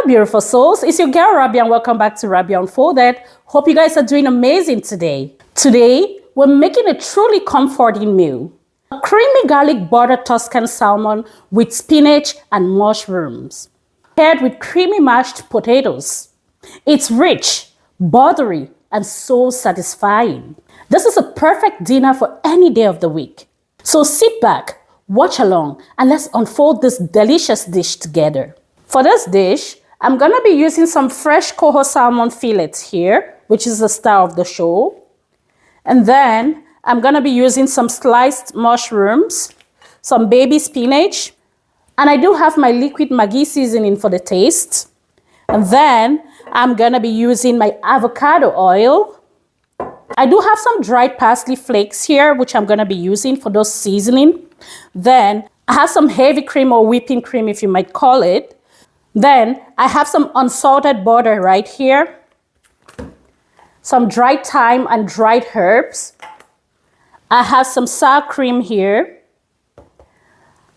Hello, beautiful souls. It's your girl Rabia and welcome back to Rabia Unfolded. Hope you guys are doing amazing today. Today, we're making a truly comforting meal. A creamy garlic butter Tuscan salmon with spinach and mushrooms, paired with creamy mashed potatoes. It's rich, buttery, and so satisfying. This is a perfect dinner for any day of the week. So sit back, watch along, and let's unfold this delicious dish together. For this dish, I'm going to be using some fresh coho salmon fillets here, which is the star of the show. And then I'm going to be using some sliced mushrooms, some baby spinach, and I do have my liquid Maggi seasoning for the taste. And then I'm going to be using my avocado oil. I do have some dried parsley flakes here, which I'm going to be using for those seasoning. Then I have some heavy cream or whipping cream, if you might call it. Then I have some unsalted butter right here, some dried thyme and dried herbs. I have some sour cream here.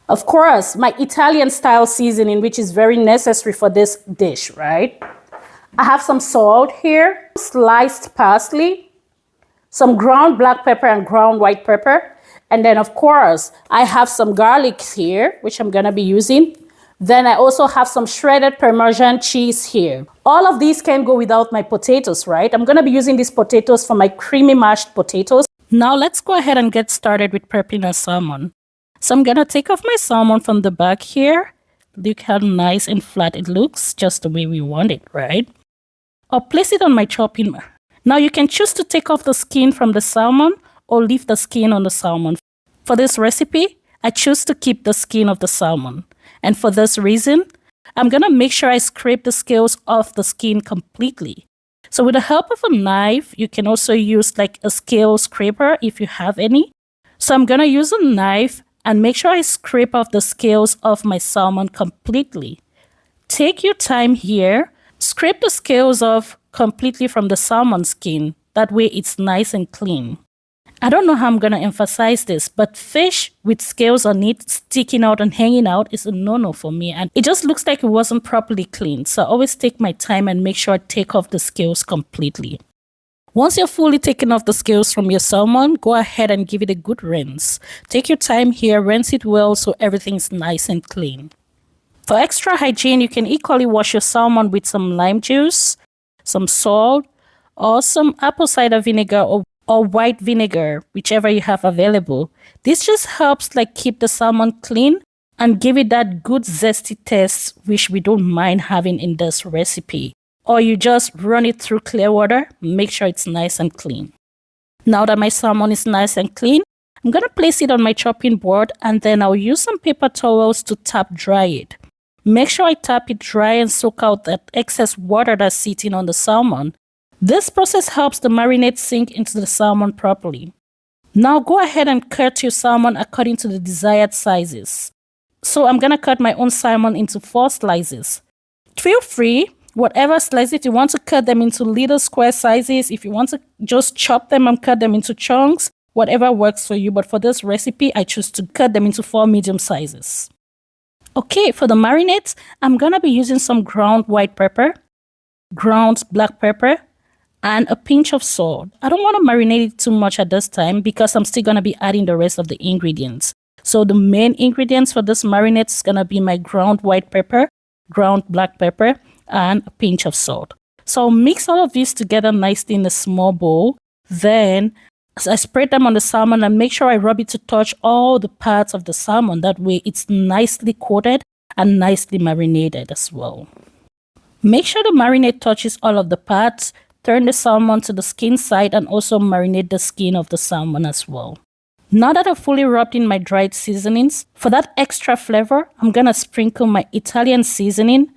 Of course, my Italian style seasoning, which is very necessary for this dish, right? I have some salt here, sliced parsley, some ground black pepper and ground white pepper. And then of course, I have some garlic here, which I'm gonna be using. Then I also have some shredded Parmesan cheese here. All of these can go without my potatoes, right? I'm going to be using these potatoes for my creamy mashed potatoes. Now let's go ahead and get started with prepping our salmon. So I'm going to take off my salmon from the back here. Look how nice and flat it looks, just the way we want it, right? I'll place it on my chopping mat. Now you can choose to take off the skin from the salmon or leave the skin on the salmon. For this recipe, I choose to keep the skin of the salmon. And for this reason, I'm going to make sure I scrape the scales off the skin completely. So with the help of a knife, you can also use like a scale scraper if you have any. So I'm going to use a knife and make sure I scrape off the scales of my salmon completely. Take your time here. Scrape the scales off completely from the salmon skin. That way it's nice and clean. I don't know how I'm going to emphasize this, but fish with scales on it sticking out and hanging out is a no-no for me. And it just looks like it wasn't properly cleaned. So I always take my time and make sure I take off the scales completely. Once you're fully taken off the scales from your salmon, go ahead and give it a good rinse. Take your time here, rinse it well so everything's nice and clean. For extra hygiene, you can equally wash your salmon with some lime juice, some salt, or some apple cider vinegar or white vinegar, whichever you have available. This just helps like keep the salmon clean and give it that good zesty taste which we don't mind having in this recipe. Or you just run it through clear water, make sure it's nice and clean. Now that my salmon is nice and clean, I'm going to place it on my chopping board and then I'll use some paper towels to tap dry it. Make sure I tap it dry and soak out that excess water that's sitting on the salmon. This process helps the marinade sink into the salmon properly. Now go ahead and cut your salmon according to the desired sizes. So I'm going to cut my own salmon into 4 slices. Feel free, whatever slice, if you want to cut them into little square sizes, if you want to just chop them and cut them into chunks, whatever works for you. But for this recipe, I choose to cut them into 4 medium sizes. Okay, for the marinades, I'm going to be using some ground white pepper, ground black pepper, and a pinch of salt. I don't want to marinate it too much at this time because I'm still going to be adding the rest of the ingredients. So the main ingredients for this marinade is going to be my ground white pepper, ground black pepper, and a pinch of salt. So I'll mix all of these together nicely in a small bowl. Then I spread them on the salmon and make sure I rub it to touch all the parts of the salmon. That way it's nicely coated and nicely marinated as well. Make sure the marinade touches all of the parts. Turn the salmon to the skin side and also marinate the skin of the salmon as well. Now that I've fully rubbed in my dried seasonings, for that extra flavor, I'm going to sprinkle my Italian seasoning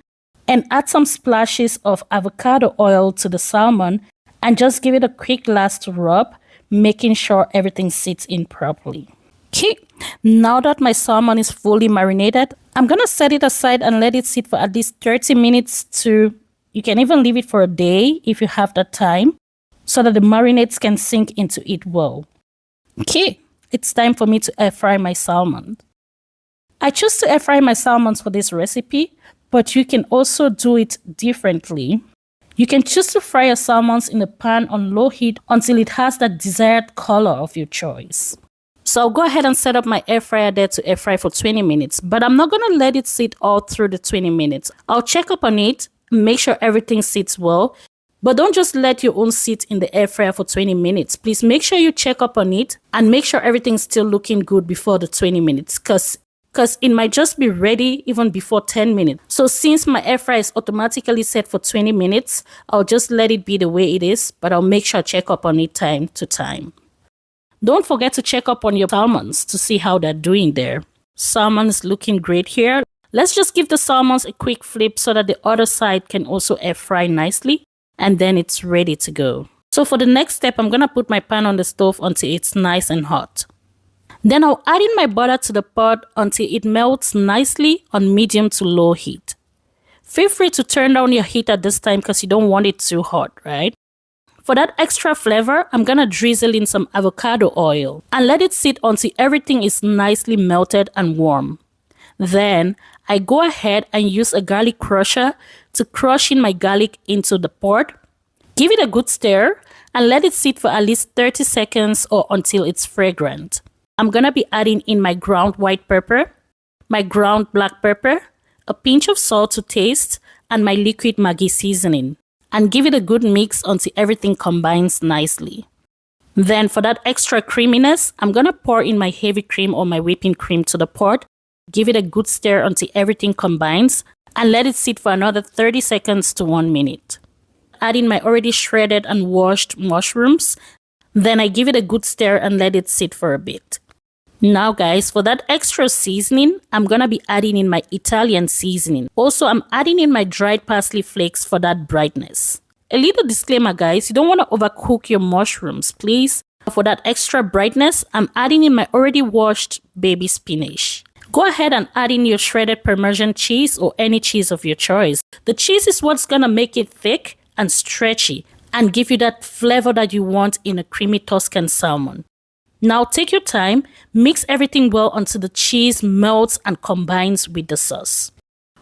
and add some splashes of avocado oil to the salmon and just give it a quick last rub, making sure everything sits in properly. Okay, now that my salmon is fully marinated, I'm going to set it aside and let it sit for at least 30 minutes to you can even leave it for a day if you have that time so that the marinades can sink into it well. Okay, it's time for me to air fry my salmon. I choose to air fry my salmons for this recipe but you can also do it differently. You can choose to fry your salmons in a pan on low heat until it has that desired color of your choice. So I'll go ahead and set up my air fryer there to air fry for 20 minutes, but I'm not going to let it sit all through the 20 minutes. I'll check up on it, make sure everything sits well, but don't just let your own sit in the air fryer for 20 minutes. Please make sure you check up on it and make sure everything's still looking good before the 20 minutes because it might just be ready even before 10 minutes. So since my air fryer is automatically set for 20 minutes, I'll just let it be the way it is, but I'll make sure I check up on it time to time. Don't forget to check up on your salmons to see how they're doing there. Salmon is looking great here. Let's just give the salmons a quick flip so that the other side can also air fry nicely, and then it's ready to go. So for the next step, I'm going to put my pan on the stove until it's nice and hot. Then I'll add in my butter to the pot until it melts nicely on medium to low heat. Feel free to turn down your heat at this time because you don't want it too hot, right? For that extra flavor, I'm gonna drizzle in some avocado oil and let it sit until everything is nicely melted and warm. Then I go ahead and use a garlic crusher to crush in my garlic into the pot. Give it a good stir and let it sit for at least 30 seconds or until it's fragrant. I'm gonna be adding in my ground white pepper, my ground black pepper, a pinch of salt to taste, and my liquid Maggi seasoning. And give it a good mix until everything combines nicely. Then for that extra creaminess, I'm gonna pour in my heavy cream or my whipping cream to the pot. Give it a good stir until everything combines and let it sit for another 30 seconds to 1 minute. Add in my already shredded and washed mushrooms. Then I give it a good stir and let it sit for a bit. Now guys, for that extra seasoning, I'm gonna be adding in my Italian seasoning. Also, I'm adding in my dried parsley flakes for that brightness. A little disclaimer guys, you don't want to overcook your mushrooms, please. For that extra brightness, I'm adding in my already washed baby spinach. Go ahead and add in your shredded Parmesan cheese or any cheese of your choice. The cheese is what's gonna make it thick and stretchy and give you that flavor that you want in a creamy Tuscan salmon. Now take your time, mix everything well until the cheese melts and combines with the sauce.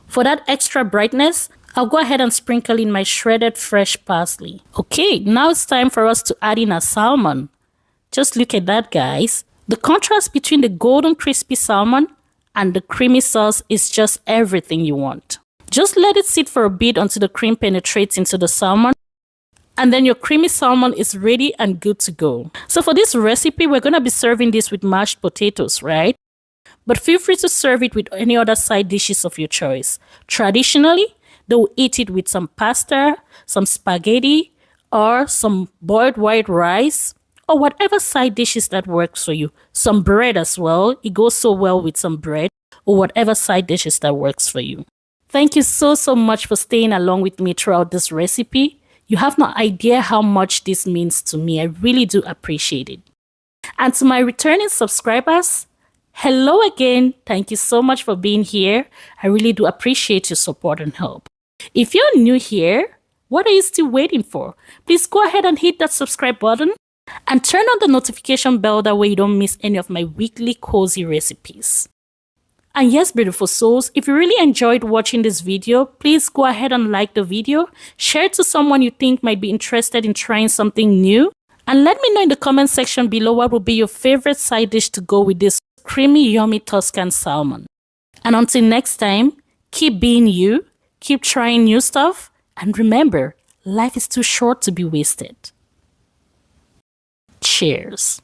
For that extra brightness, I'll go ahead and sprinkle in my shredded fresh parsley. Okay, now it's time for us to add in our salmon. Just look at that guys. The contrast between the golden crispy salmon and the creamy sauce is just everything you want. Just let it sit for a bit until the cream penetrates into the salmon. And then your creamy salmon is ready and good to go. So for this recipe, we're going to be serving this with mashed potatoes, right? But feel free to serve it with any other side dishes of your choice. Traditionally, they will eat it with some pasta, some spaghetti, or some boiled white rice, or whatever side dishes that works for you. Some bread as well. It goes so well with some bread, or whatever side dishes that works for you. Thank you so much for staying along with me throughout this recipe. You have no idea how much this means to me. I really do appreciate it. And to my returning subscribers, hello again. Thank you so much for being here. I really do appreciate your support and help. If you're new here, what are you still waiting for? Please go ahead and hit that subscribe button and turn on the notification bell, that way you don't miss any of my weekly cozy recipes. And yes, beautiful souls, if you really enjoyed watching this video, please go ahead and like the video, share it to someone you think might be interested in trying something new, and let me know in the comment section below what will be your favorite side dish to go with this creamy, yummy Tuscan salmon. And until next time, keep being you, keep trying new stuff, and remember, life is too short to be wasted. Cheers.